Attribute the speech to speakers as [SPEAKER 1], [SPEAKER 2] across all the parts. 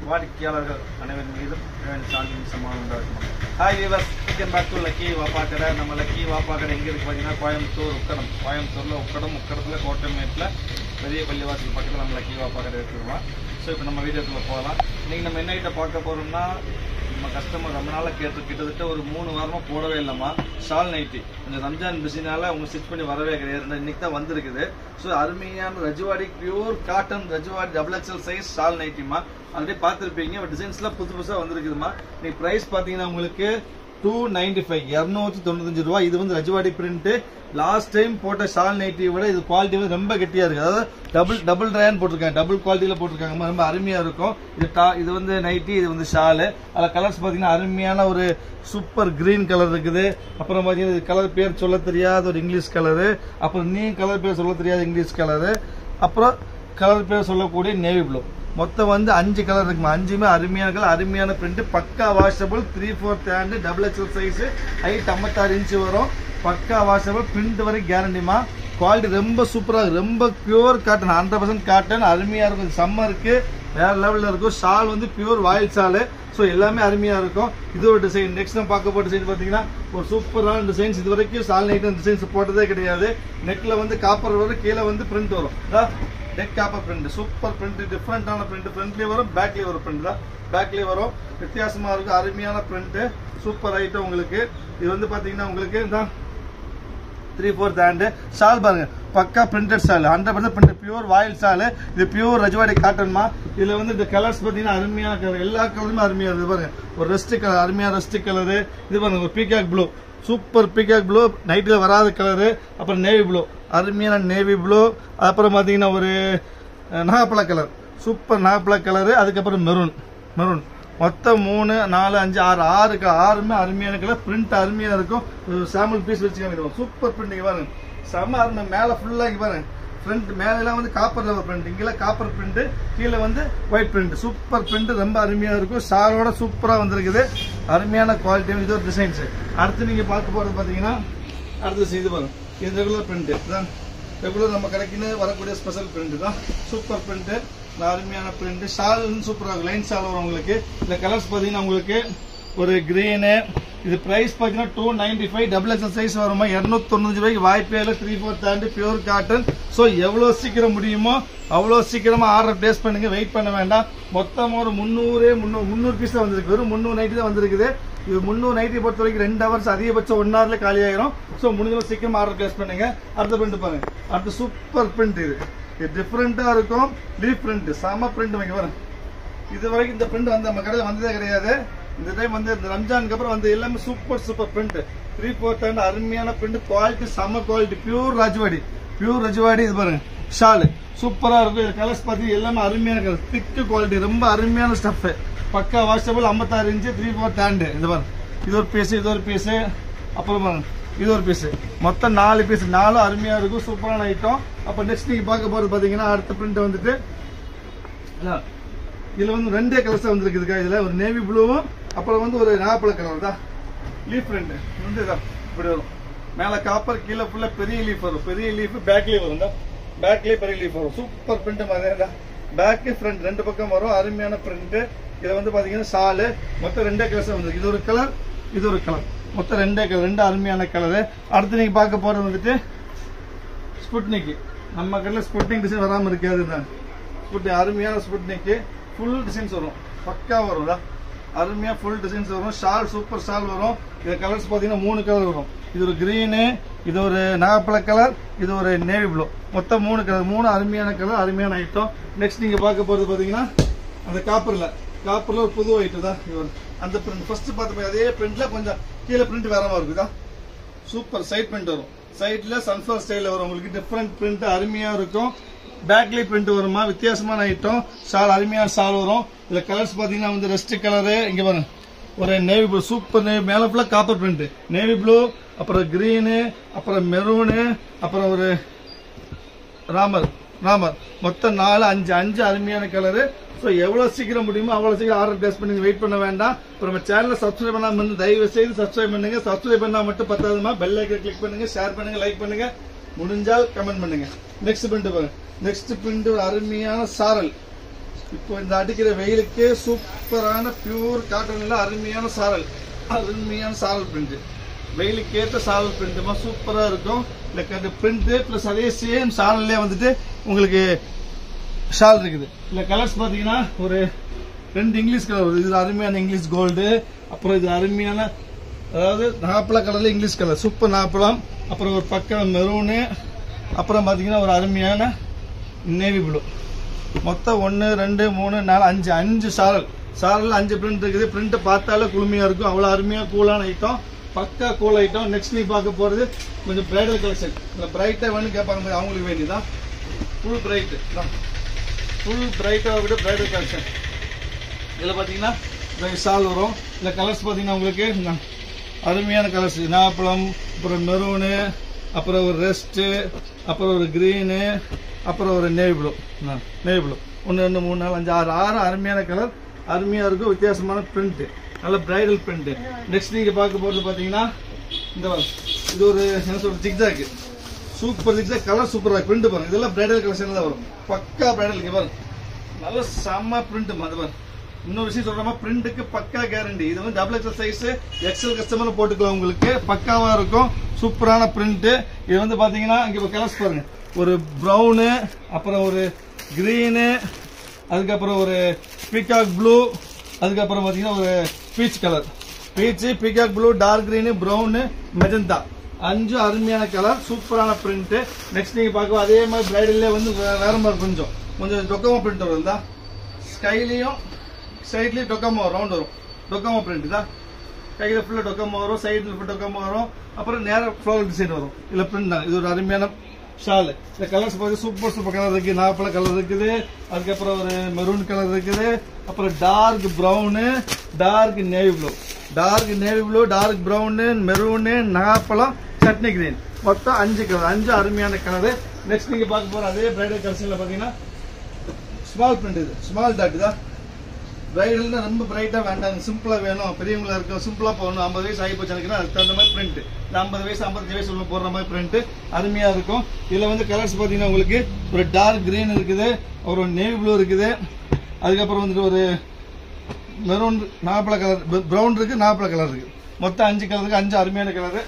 [SPEAKER 1] வாடிக்கையாளர்கள் அனைவரின் மீதும் சாந்தி சமாதானம் உண்டாகும். Hi viewers, welcome back to Lucky Vappa கடை. நம்ம லக்கி வாப்பா கடை எங்கே இருக்குது பார்த்தீங்கன்னா கோயம்புத்தூர் உக்கடம். கோயம்புத்தூரில் உக்கடத்தில் கோட்டமேட்டில் பெரிய பள்ளிவாசல் பக்கத்தில் நம்ம லக்கி வாப்பா கடை எடுத்துக்கலாம். ஸோ இப்போ நம்ம வீடியோக்குள்ளே போகலாம். இன்றைக்கி நம்ம என்ன கிட்ட பார்க்க போகிறோம்னா, நம்ம கஸ்டமர் ரொம்ப நாளாக கிட்டத்தட்ட ஒரு 3 வாரமாக போடவே இல்லைம்மா ஷால் நைட்டி. இந்த ரம்ஜான் பிஸினால அவங்க ஸ்டிச் பண்ணி வரவே கிடையாது. இன்னைக்கு தான் வந்திருக்குது. ஸோ அருமையான Rajwadi pure cotton Rajwadi XXL size shawl நைட்டிமா. ஆல்ரெடி பார்த்துருப்பீங்க. டிசைன்ஸ்லாம் புதுசாக வந்திருக்குதுமா. இன்னைக்கு ப்ரைஸ் பார்த்தீங்கன்னா உங்களுக்கு 295 295 ரூபா. இது வந்து ரஜ்வாடி பிரிண்ட். லாஸ்ட் டைம் போட்ட ஷால் நைட்டியை விட இது குவாலிட்டி வந்து ரொம்ப கெட்டியா இருக்கு. அதாவது டபுள் ரேன் போட்டிருக்காங்க, டபுள் குவாலிட்டியில போட்டிருக்காங்க. ரொம்ப அருமையா இருக்கும். இது வந்து நைட்டி, இது வந்து ஷாலு. அதில் கலர்ஸ் பார்த்தீங்கன்னா அருமையான ஒரு சூப்பர் கிரீன் கலர் இருக்குது. அப்புறம் பார்த்தீங்கன்னா கலர் பேர் சொல்ல தெரியாத ஒரு இங்கிலீஷ் கலரு. அப்புறம் கலர் பேர் சொல்ல தெரியாத இங்கிலீஷ் கலரு. அப்புறம் கலர் பேர் சொல்லக்கூடிய நேவி ப்ளூ. மொத்தம் வந்து 5 கலர் இருக்குமா. 5மே அருமையான கலர், அருமையான பிரிண்ட், பக்கா washable, 3/4 hand, XXL size, height 56 inch வரும். பக்கா வாஷபிள், பிரிண்ட் வரை கேரண்டிமா. குவாலிட்டி ரொம்ப சூப்பரா இருக்கு. ரொம்ப பியூர் காட்டன், 100% காட்டன். அருமையா இருக்கும். சம்மருக்கு வேற லெவல்ல இருக்கும். ஷால் வந்து பியூர் வாயில் ஷாலு. ஸோ எல்லாமே அருமையா இருக்கும். இது ஒரு டிசைன். நெக்ஸ்ட் நம்ம பார்க்க போற டிசைன் பார்த்தீங்கன்னா ஒரு சூப்பரான டிசைன்ஸ். இது வரைக்கும் ஷால் நைட் டிசைன்ஸ் போட்டதே கிடையாது. நெக்ல வந்து காப்பர் வரும், கீழே வந்து பிரிண்ட் வரும். Neck copper print, super print, டிஃப்ரெண்டான பிரிண்ட். ஃப்ரண்ட்லயே வரும், பேக்லயே வரும். பிரிண்ட் தான் பேக்லயே வரும். வித்தியாசமா இருக்கும். அருமையான பிரிண்ட், சூப்பர் ஐட்டம் உங்களுக்கு. இது வந்து பாத்தீங்கன்னா உங்களுக்கு தான் 3/4 ஹேண்ட். ஷால் பாருங்க, பக்கா பிரிண்டட் ஷால், 100% பிரிண்ட், பியூர் வாயில் ஷால். இது பியூர் ரஜ்வாடி காட்டன்மா. இதுல வந்து இந்த கலர்ஸ் பாத்தீங்கன்னா அருமையான கலர், எல்லா கலருமே அருமையா இருக்கு. பாருங்க, ஒரு ரெஸ்ட் கலர், அருமையான ரெஸ்ட் கலரு. இது பாருங்க, ஒரு peacock blue, super peacock blue, நைட்ல வராத கலரு. அப்புறம் நேவி ப்ளூ, அருமையான நேவி ப்ளூ. அப்புறம் பாத்தீங்கன்னா ஒரு நாகப்பழ கலர், சூப்பர் நாகப்பழ கலரு. அதுக்கப்புறம் மெரூன். மொத்தம் 3, 4, 5, 6 6மே அருமையான கலர். பிரிண்ட் அருமையா இருக்கும். சாம்பிள் பீஸ் வச்சுக்காம சூப்பர் பிரிண்ட் பாருங்க, செம்ம அருமை. மேல ஃபுல்லா இங்க பாருங்க, ஃப்ரண்ட் மேல எல்லாம் வந்து காப்பர் லெவல் பிரிண்ட், இங்கெல்லாம் காப்பர் பிரிண்ட், கீழே வந்து ஒயிட் பிரிண்ட். சூப்பர் பிரிண்ட், ரொம்ப அருமையா இருக்கும். ஷாலோட சூப்பரா வந்திருக்குது. அருமையான குவாலிட்டி. இது ஒரு டிசைன்ஸ். அடுத்து நீங்க பார்க்க போறது பாத்தீங்கன்னா அடுத்த இது பாருங்க, இது ரெகுலர் பிரிண்ட் தான். ரெகுலர் நம்ம கடைக்குன்னு வரக்கூடிய ஸ்பெஷல் பிரிண்ட் தான். சூப்பர் பிரிண்ட், அருமையான பிரிண்ட். ஷால் சூப்பரா இருக்கும். லைன் ஷால் வரும் உங்களுக்கு. இந்த கலர்ஸ் பாத்தீங்கன்னா உங்களுக்கு ஒரு கிரீனு. இது பிரைஸ் பாத்தீங்கன்னா 295, XXL சைஸ் வருமா. 295 ரூபாய்க்கு வாய்ப்பே இல்லை. 3/4 ஹேண்ட், பியூர் காட்டன். ஸோ எவ்வளவு சீக்கிரம் முடியுமோ அவ்வளோ சீக்கிரமா ஆர்டர் பிளேஸ் பண்ணுங்க. வெயிட் பண்ண வேண்டாம். மொத்தம் ஒரு 300 பீஸ் தான் வந்திருக்கு. வெறும் 300 நைட்டி தான் வந்திருக்குது. இது 300 நைட்டி பொறுத்த வரைக்கும் 2 ஹவர்ஸ், அதிகபட்சம் 1 ஹவர்ல காலி ஆயிரும். ஸோ முடிஞ்ச சீக்கிரமா ஆர்டர் பிளேஸ் பண்ணுங்க. அடுத்த பிரிண்ட் பாருங்க, அடுத்த சூப்பர் பிரிண்ட். இது டிஃப்ரெண்டா இருக்கும். லீஃப் பிரிண்ட், செம பிரிண்ட். வைக்க பாருங்க, இது வரைக்கும் இந்த பிரிண்ட் வந்து நம்ம கடையில் வந்ததே கிடையாது. இந்த டைம் வந்து இந்த ரம்ஜானுக்கு அப்புறம் வந்து எல்லாமே சூப்பர் பிரிண்ட். 3/4 ஹேண்ட், அருமையான பிரிண்ட், குவாலிட்டி செம குவாலிட்டி, பியூர் ரஜ்வாடி. இது பாருங்க, ஷாலு சூப்பரா இருக்கும். இது கலர்ஸ் பாத்தீங்கன்னா எல்லாமே அருமையான கலர், திக்கு குவாலிட்டி, ரொம்ப அருமையான ஸ்டஃப். பக்கா வாஷபிள், 56 இன்ச், 3/4 ஹேண்ட். இது பாருங்க, இது ஒரு பீஸ், இது ஒரு பீஸ். அப்புறம் பாருங்க, இது ஒரு பீஸ். மொத்தம் 4 பீஸ். 4 அருமையா இருக்கும். சூப்பரான ஐட்டம். அப்ப நெக்ஸ்ட் நீங்க பார்க்க போறது பாத்தீங்கன்னா அடுத்த பிரிண்ட் வந்துட்டு இதுல வந்து 2 கலர்ஸ் வந்துருக்குதுக்கா. இதுல ஒரு நேவி ப்ளூவும் அப்புறம் வந்து ஒரு நாகப்பழ கலர் தான். லீஃப் பிரிண்ட் வந்து இப்படி வரும். மேல காப்பர், கீழே ஃபுல்லா பெரிய லீஃப் வரும். பெரிய லீஃப் பேக்லயே வரும். பேக்லயே பெரிய லீஃப் வரும். சூப்பர் பிரிண்ட் மாதிரி. பேக் ஃப்ரண்ட் 2 பக்கம் வரும். அருமையான பிரிண்ட். இதுல வந்து பாத்தீங்கன்னா ஷாலு. மொத்தம் 2 கலர்ஸ் வந்துருக்கு. இது ஒரு கலர், இது ஒரு கலர். மொத்தம் 2 கலர், 2 அருமையான கலரு. அடுத்து நீங்க பார்க்க போறது வந்துட்டு ஸ்புட்னிக். நம்ம கடையில் ஸ்புட்னிக் டிசைன் வராம இருக்காது தான். அருமையான ஸ்புட்னிக், ஃபுல் டிசைன்ஸ் வரும். பக்கா வரும். அருமையா ஃபுல் டிசைன்ஸ் வரும். ஷால் சூப்பர் ஷால் வரும். இது கலர்ஸ் பாத்தீங்கன்னா 3 கலர் வரும். இது ஒரு கிரீனு, இது ஒரு நாகப்பழ கலர், இது ஒரு நேவி ப்ளூ. மொத்தம் 3 கலர். 3 அருமையான கலர், அருமையான ஐட்டம். நெக்ஸ்ட் நீங்க பார்க்க போறது பாத்தீங்கன்னா அந்த காப்பர்ல ஒரு புது ஐட்டம் தான். அந்த பிரிண்ட் ஃபர்ஸ்ட் பார்த்த அதே பிரிண்ட்ல கொஞ்சம் கீழே பிரிண்ட் வேற மாதிரி இருக்குதா. சூப்பர் சைட் பிரிண்ட் வரும். சைட்ல சன்ஃபிளவர் ஸ்டைல வரும். உங்களுக்கு டிஃப்ரெண்ட் பிரிண்ட் அருமையா இருக்கும். பேக்லி பிரிண்ட் வருமா, வித்தியாசமான ஐட்டம். ஷால், அருமையான ஷால் வரும். இதுல கலர்ஸ் பாத்தீங்கன்னா வந்து ரெஸ்ட் கலரு. இங்க பாருங்க, ஒரு நேவி ப்ளூ, சூப்பர் நேவி. மேல ஃபுல்லா காப்பர் பிரிண்ட், நேவி ப்ளூ, அப்புறம் கிரீனு, அப்புறம் மெரூனு, அப்புறம் ஒரு ராமர். மொத்தம் 4, 5 அருமையான கலரு. ஸோ எவ்வளோ சீக்கிரம் முடியுமோ அவ்வளோ சீக்கிரம் ஆர்டர் பிளேஸ் பண்ணி வெயிட் பண்ண வேண்டாம். இப்போ நம்ம சேனலை சப்ஸ்கிரைப் பண்ணாமல் வந்து தயவு செய்து சப்ஸ்கிரைப் பண்ணுங்க. சப்ஸ்கிரைப் பண்ணால் மட்டும் பத்தாதுமா, பெல் ஐக்கன் கிளிக் பண்ணுங்க, ஷேர் பண்ணுங்க, லைக் பண்ணுங்க, முடிஞ்சால் கமெண்ட் பண்ணுங்க. நெக்ஸ்ட் பிரிண்ட் பாருங்க. நெக்ஸ்ட் பிரிண்ட் அருமையான சாரல். இப்போ இந்த அடிக்கிற வெயிலுக்கு சூப்பரான பியூர் காட்டன்ல அருமையான சாரல் பிரிண்ட். வெயிலுக்கு ஏற்ற சாரல் பிரிண்ட் சூப்பரா இருக்கும். இந்த பிரிண்ட் பிளஸ் அதே சேம் சாரல்லே வந்துட்டு உங்களுக்கு ஷால் இருக்குது. இல்ல கலர்ஸ் பாத்தீங்கன்னா ஒரு 2 இங்கிலீஷ் கலர். இது அருமையான இங்கிலீஷ் கோல்டு, அப்புறம் இது அருமையான அதாவது நாப்பழ கலர்ல இங்கிலீஷ் கலர் சூப்பர் நாப்பழம், அப்புறம் ஒரு பக்கம் மெரூனு, அப்புறம் பாத்தீங்கன்னா ஒரு அருமையான நேவி ப்ளூ. மொத்தம் 1 2 3 4 5 சாரல் 5 பிரிண்ட் இருக்குது. பிரிண்ட் பார்த்தாலே குளுமையா இருக்கும். அவ்வளவு அருமையா கூலான ஐட்டம், பக்கா கூல் ஐட்டம். நெக்ஸ்ட் நீ பார்க்க போறது கொஞ்சம் பிரைடல் கலெக்ஷன். இந்த பிரைட்டா வேணும் கேட்பாங்க, அவங்களுக்கு வேண்டியதான் ஃபுல் பிரைட்டா விட பிரைடல் கலெக்ஷன். இதுல பாத்தீங்கன்னா ஷால் வரும். இந்த கலர்ஸ் பாத்தீங்கன்னா உங்களுக்கு அருமையான கலர்ஸ். நாப்பழம், அப்புறம் மெரூனு, அப்புறம் ஒரு ரெஸ்ட், அப்புறம் ஒரு கிரீனு, அப்புறம் ஒரு நேவி ப்ளூ. 1 2 3 4 5 6 அருமையான கலர், அருமையா இருக்கும். வித்தியாசமான பிரிண்ட், நல்ல பிரைடல் பிரிண்ட். நெக்ஸ்ட் நீங்க பார்க்க போறது பாத்தீங்கன்னா இது ஒரு என்ன சொல்ற ஜிக்ஜாக், சூப்பர் ஜிக்ஜாக் கலர் சூப்பரா பிரிண்ட் பாருங்க. இதெல்லாம் பிரைடல் கலெக்ஷன் தான் வரும், பக்கா பிரைடல் பாருங்க. நல்ல செம்ம பிரிண்ட் பாருங்க. இன்னொரு விஷயம் சொல்றோமா, பிரிண்ட்டுக்கு பக்கா கேரண்டி. இது வந்து double XL size, XL customer போட்டுக்கலாம், உங்களுக்கு பக்காவா இருக்கும். சூப்பரான பிரிண்ட். இது வந்து பாத்தீங்கன்னா இங்க கலர்ஸ் பாருங்க, ஒரு ப்ரௌனு, அப்புறம் ஒரு கிரீனு, அதுக்கப்புறம் ஒரு பீகாக் ப்ளூ, அதுக்கப்புறம் பாத்தீங்கன்னா ஒரு peach colour, peacock blue, dark green, brown, magenta 5 அருமையான கலர், சூப்பரான பிரிண்ட். நெக்ஸ்ட் நீங்க பார்க்க அதே மாதிரி பிரைடல்ல வந்து வேற மாதிரி கொஞ்சம் டொக்கோமோ பிரிண்ட் வரும். தான் ஸ்கைலையும் சைட்லயும் டொக்கோமோ ரவுண்ட் வரும், டொக்கோமோ பிரிண்ட் தான். கையில ஃபுல்லா டொக்கோமோ வரும், சைடுல ஃபுல்லா டொக்கோமோ வரும், அப்புறம் நேர ஃப்ளோரல் டிசைன் வரும். இல்ல பிரிண்ட் தான். இது ஒரு அருமையான ஷால். இந்த கலர்ஸ் பார்த்து சூப்பர் கலர் இருக்கு. நாப்பழ கலர் இருக்குது, அதுக்கப்புறம் ஒரு மெரூன் கலர் இருக்குது, அப்புறம் dark brown, dark navy blue, dark brown, maroon, நாப்பழம், சட்னி கிரீன். மொத்தம் 5 கலர், 5 அருமையான கலர். நெக்ஸ்ட் நீங்க பார்க்க போற அதே பிரைடல் கலெக்ஷன்ல பாத்தீங்கன்னா ஸ்மால் பிரிண்ட். இது ஸ்மால் டாட் தான். பிரைடல்னா ரொம்ப பிரைட்டா வேண்டாம், சிம்பிளா வேணும், பெரியவங்களா இருக்கும், சிம்பிளா போகணும். 50 வயசு ஆகி போச்சு எனக்கு, அதுக்கு தகுந்த மாதிரி பிரிண்ட். 50 வயசு 55 வயசு உள்ள போடுற மாதிரி பிரிண்ட் அருமையா இருக்கும். இதுல வந்து கலர்ஸ் பாத்தீங்கன்னா உங்களுக்கு ஒரு டார்க் கிரீன் இருக்குது, ஒரு நேவி ப்ளூ இருக்குது, அதுக்கப்புறம் வந்துட்டு ஒரு மெரூன், நாப்பழ கலர், ப்ரௌன் இருக்கு, நாப்பழ கலர் இருக்கு. மொத்தம் 5 கலர் இருக்கு, 5 அருமையான கலர்.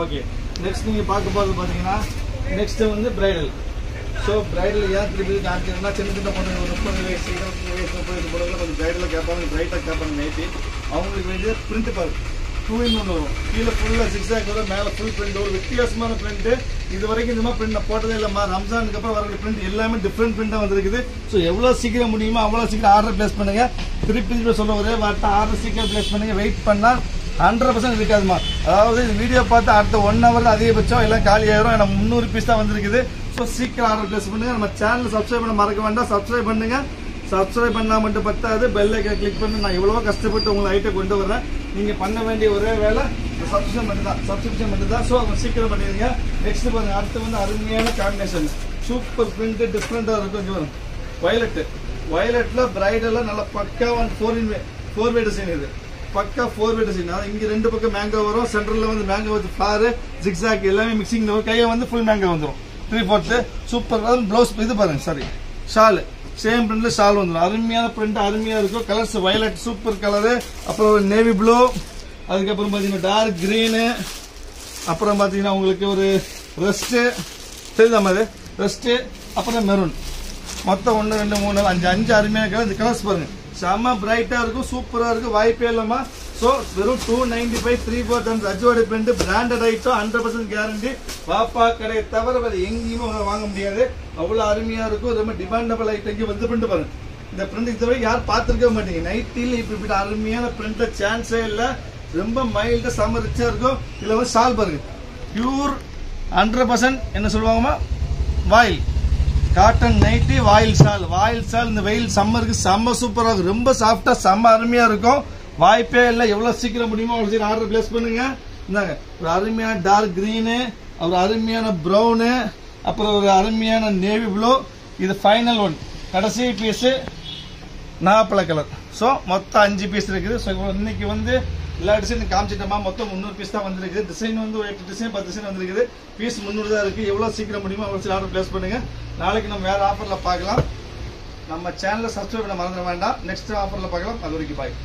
[SPEAKER 1] ஓகே, நெக்ஸ்ட் நீங்க பார்க்க போறது பாத்தீங்கன்னா நெக்ஸ்ட் வந்து பிரைடல். ஸோ பிரைடல் ஏன் திருப்பி காமிக்கிறதுனா, சின்ன பொண்ணு 30 வயசு 25 வயசு 30 வயசு பொண்ணுங்களை கொஞ்சம் பிரைடலில் கேட்பாங்க, பிரைட்டாக கேட்பாங்க நைட்டி. அவங்களுக்கு வேண்டிய பிரிண்ட் பாரு 2 in 1 வரும். கீழே ஃபுல்லாக ஜிக்ஸாக் வரும், மேலே ஃபுல் பிரிண்ட் ஒரு வித்தியாசமான பிரிண்ட். இது வரைக்கும் இந்த மாதிரி பிரிண்ட் நான் போட்டதே இல்லைம்மா. ரம்ஜானுக்கு அப்புறம் வரக்கூடிய பிரிண்ட் எல்லாமே டிஃப்ரெண்ட் பிரிண்டாக வந்துருக்குது. ஸோ எவ்வளோ சீக்கிரம் முடியுமோ அவ்வளோ சீக்கிரம் ஆர்டர் பிளேஸ் பண்ணுங்க. திருப்பி சொல்ல ஒரே வார்த்தை, ஆர்டர் சீக்கிரம் பிளேஸ் பண்ணுங்க. வெயிட் பண்ணால் 100% இருக்காதுமா. அதாவது இந்த வீடியோ பார்த்து அடுத்த 1 hour அதிகபட்சம் எல்லாம் காலி ஆயிரும். எனக்கு 300 பீஸ் தான் வந்திருக்குது. ஸோ சீக்கிரம் ஆர்டர் பிளேஸ் பண்ணுங்க. நம்ம சேனல் சப்ஸ்கிரைப் பண்ண மறக்க வேண்டாம், சப்ஸ்கிரைப் பண்ணுங்க. சப்ஸ்கிரைப் பண்ணா மட்டும் பத்தாது, பெல் ஐக்கனை கிளிக் பண்ணி நான் எவ்வளவோ கஷ்டப்பட்டு உங்களை ஐட்டம் கொண்டு வரேன். நீங்க பண்ண வேண்டிய ஒரே வேலை சப்ஸ்கிரிப்ஷன் மட்டும் தான். ஸோ சீக்கிரம் பண்ணிடுங்க. நெக்ஸ்ட் பாருங்க, அடுத்து வந்து அருமையான காம்பினேஷன், சூப்பர் பிரிண்ட், டிஃப்ரெண்டா இருக்கும். வயலட்ல பிரைடல்ல நல்ல பக்காவான 4-way டிசைன். இது பக்கா 4-way டிசைன். இங்க 2 பக்கம் மேங்கோ வரும், சென்டர்ல வந்து மேங்கோ வித் ஃபிளவர், ஜிக்ஸாக் எல்லாமே மிக்சிங்ல வரும். கையை வந்து ஃபுல் மேங்கோ வந்துடும். 3/4 சூப்பர். ப்ளவுஸ் இது பாருங்க, சாரி ஷால் சேம் பிரிண்ட்ல ஷால் வந்துடும். அருமையான பிரிண்ட், அருமையா இருக்கும். கலர்ஸ் வயலட் சூப்பர் கலரு, அப்புறம் ஒரு நேவி ப்ளூ, அதுக்கப்புறம் பாத்தீங்கன்னா டார்க் கிரீனு, அப்புறம் பாத்தீங்கன்னா உங்களுக்கு ஒரு ரெஸ்ட் தெரியுதா மாதிரி ரெஸ்ட், அப்புறம் மெரூன். மொத்தம் 1 2 3 4 5 அருமையான கலர். இந்த கலர்ஸ் பாருங்க செம்ம பிரைட்டா இருக்கும், சூப்பரா இருக்கும். வாய்ப்பே இல்லமா. சோ வெறும் 295 3/4 tons அஜ்வாடி பிரிண்ட், பிராண்டட் ஐட்டம், 100% கேரண்டி. பாப்பா கடையை தவிர வேற எங்கேயுமே வாங்க முடியாது. அவ்வளவு அருமையா இருக்கும். ரொம்ப டிமாண்டபிள் ஐட்டம். இங்க வந்து பிரிண்ட் பாருங்க. இந்த பிரிண்ட் இதுவரை யாரும் பார்த்திருக்க மாட்டீங்க. நைட்டில இப்படி அருமையான பிரிண்ட்ல சான்ஸே இல்ல. ரொம்ப மைல்டா செம்ம ரிச்சா இருக்கும். இதுல வந்து ஷால் பாருங்க, பியூர் 100% என்ன சொல்லுவாங்கம்மா, வாயில் காட்டன் நைட்டி, வாயில் ஷால். இந்த வெயில் சம்மருக்கு செம்ம சூப்பரா இருக்கும். ரொம்ப சாஃப்டா செம்ம அருமையா இருக்கும். வாய்ப்பே இல்லை. எவ்வளவு சீக்கிரம் முடியுமோ அவ்வளவு சீக்கிரம் ஆர்டர் பிளேஸ் பண்ணுங்க. இந்தாங்க ஒரு அருமையான டார்க் கிரீனு, ஒரு அருமையான ப்ரௌனு, அப்புறம் ஒரு அருமையான நேவி ப்ளூ. இது ஃபைனல் ஒன், கடைசி பீஸ் நாப்பழ கலர். ஸோ மொத்தம் 5 பீஸ் இருக்குது. ஸோ இன்னைக்கு வந்து எல்லா டிசைனும் காமிச்சிட்டோமா. மொத்தம் 300 பீஸ் தான் வந்திருக்கு. டிசைன் வந்து 8 டிசைன் 10 டிசைன் வந்திருக்குது. பீஸ் 300 தான் இருக்குது. எவ்வளோ சீக்கிரம் முடியுமோ அவ்வளோ சீக்கிரம் ஆர்டர் ப்ளேஸ் பண்ணுங்கள். நாளைக்கு நம்ம வேறு ஆஃபரில் பார்க்கலாம். நம்ம சேனலை சப்ஸ்கிரைப் பண்ண மறந்துட வேண்டாம். நெக்ஸ்ட் ஆஃபரில் பார்க்கலாம். அது வரைக்கும் பாய்.